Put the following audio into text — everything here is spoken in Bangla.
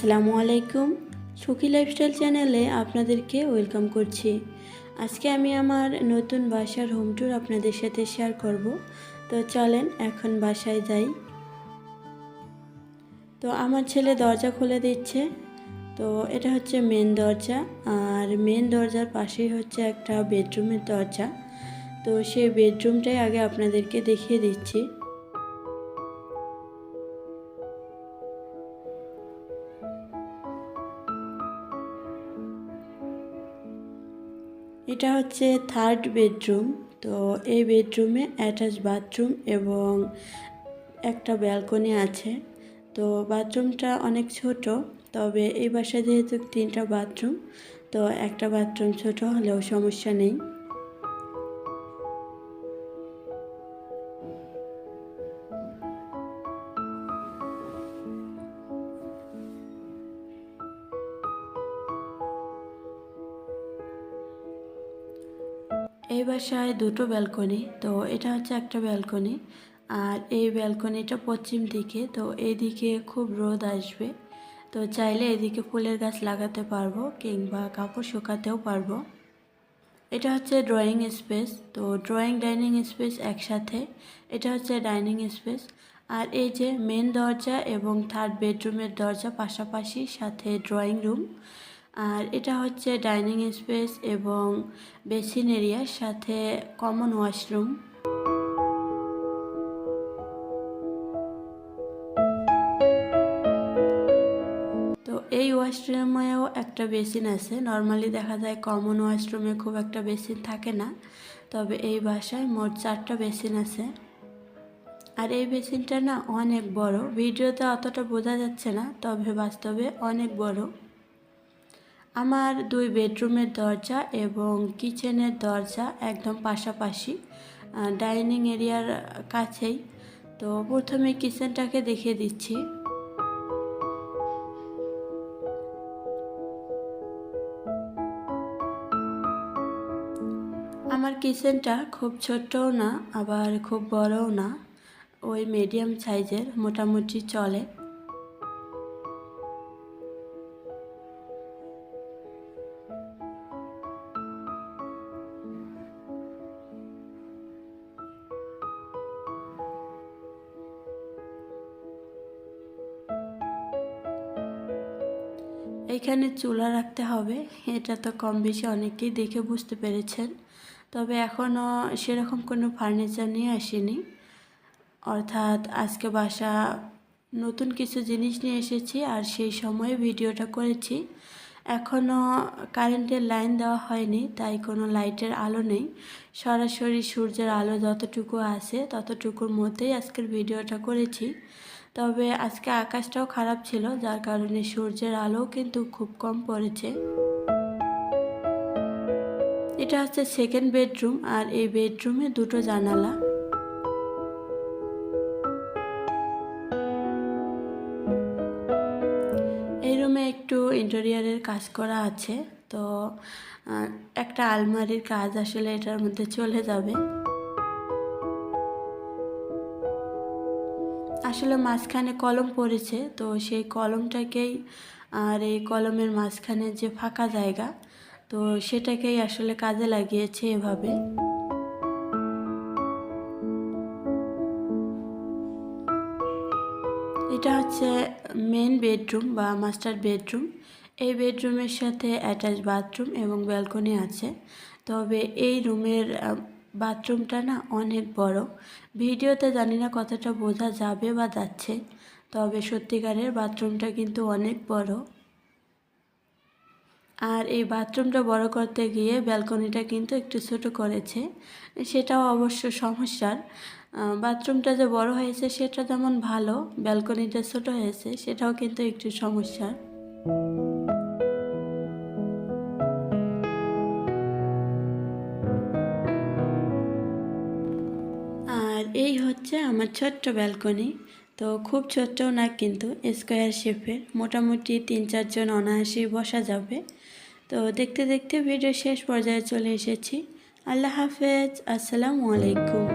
আসসালামু আলাইকুম। সুখী লাইফস্টাইল চ্যানেলে আপনাদেরকে ওয়েলকাম করছি। আজকে আমি আমার নতুন বাসার হোম ট্যুর আপনাদের সাথে শেয়ার করব। তো চলেন এখন বাসায় যাই। তো আমার ছেলে দরজা খুলে দিচ্ছে। তো এটা হচ্ছে মেন দরজা, আর মেন দরজার পাশেই হচ্ছে একটা বেডরুমের দরজা। তো সেই বেডরুমটাই আগে আপনাদেরকে দেখিয়ে দিচ্ছি। এটা হচ্ছে থার্ড বেডরুম। তো এই বেডরুমে অ্যাটাচ বাথরুম এবং একটা ব্যালকনি আছে। তো বাথরুমটা অনেক ছোট, তবে এই বাসায় যেহেতু 3টা বাথরুম, তো একটা বাথরুম ছোট হলেও সমস্যা নেই। এই বাসায় 2টো ব্যালকনি। তো এটা হচ্ছে একটা ব্যালকনি, আর এই ব্যালকনিটা পশ্চিম দিকে। তো এইদিকে খুব রোদ আসবে, তো চাইলে এদিকে ফুলের গাছ লাগাতে পারবো কিংবা কাপড় শুকাতেও পারবো। এটা হচ্ছে ড্রয়িং স্পেস। তো ড্রয়িং ডাইনিং স্পেস একসাথে। এটা হচ্ছে ডাইনিং স্পেস। আর এই যে মেন দরজা এবং থার্ড বেডরুমের দরজা পাশাপাশি, সাথে ড্রয়িং রুম। আর এটা হচ্ছে ডাইনিং স্পেস এবং বেসিন এরিয়ার সাথে কমন ওয়াশরুম। তো এই ওয়াশরুমেও একটা বেসিন আছে। নর্মালি দেখা যায় কমন ওয়াশরুমে খুব একটা বেসিন থাকে না, তবে এই বাসায় মোট 4টা বেসিন আছে। আর এই বেসিনটা না অনেক বড়, ভিডিওতে অতটা বোঝা যাচ্ছে না, তবে বাস্তবে অনেক বড়। আমার 2 বেডরুমের দরজা এবং কিচেনের দরজা একদম পাশাপাশি, ডাইনিং এরিয়ার কাছেই। তো প্রথমে কিচেনটাকে দেখিয়ে দিচ্ছি। আমার কিচেনটা খুব ছোটও না, আবার খুব বড়ও না, ওই মিডিয়াম সাইজের, মোটামুটি চলে। এইখানে চুলা রাখতে হবে, এটা তো কম বেশি অনেকেই দেখে বুঝতে পেরেছেন। তবে এখনও সেরকম কোনো ফার্নিচার নিয়ে আসিনি, অর্থাৎ আজকে বাসা নতুন কিছু জিনিস নিয়ে এসেছি আর সেই সময়ে ভিডিওটা করেছি। এখনও কারেন্টের লাইন দেওয়া হয়নি, তাই কোনো লাইটের আলো নেই। সরাসরি সূর্যের আলো যতটুকু আছে ততটুকুর মধ্যেই আজকের ভিডিওটা করেছি। তবে আজকে আকাশটাও খারাপ ছিল, যার কারণে সূর্যের আলোও কিন্তু খুব কম পড়েছে। এটা হচ্ছে সেকেন্ড বেডরুম, আর এই বেডরুমে 2টো জানালা। এই রুমে একটু ইন্টেরিয়ারের কাজ করা আছে। তো একটা আলমারির কাজ আসলে এটার মধ্যে চলে যাবে। আসলে মাঝখানে কলম পড়েছে, তো সেই কলমটাকেই, আর এই কলমের মাঝখানে যে ফাঁকা জায়গা, তো সেটাকেই আসলে কাজে লাগিয়েছে এভাবে। এটা হচ্ছে মেন বেডরুম বা মাস্টার বেডরুম। এই বেডরুমের সাথে অ্যাটাচ বাথরুম এবং ব্যালকনি আছে। তবে এই রুমের বাথরুমটা না অনেক বড়। ভিডিওতে জানি না কতটা বোঝা যাবে বা যাচ্ছে, তবে সত্যিকারের বাথরুমটা কিন্তু অনেক বড়। আর এই বাথরুমটা বড় করতে গিয়ে ব্যালকনিটা কিন্তু একটু ছোট করেছে, সেটাও অবশ্য সমস্যার। বাথরুমটা যে বড় হয়েছে সেটা যেমন ভালো, ব্যালকনিটা ছোট হয়েছে সেটাও কিন্তু একটু সমস্যার। আর এই হচ্ছে আমার ছোট্ট ব্যালকনি। তো খুব ছোট্টও না, কিন্তু স্কোয়ার শেপের, মোটামুটি 3-4 জন অনায়াসেই বসা যাবে। তো দেখতে দেখতে ভিডিও শেষ পর্যায়ে চলে এসেছি। আল্লাহ হাফেজ, আসসালামু আলাইকুম।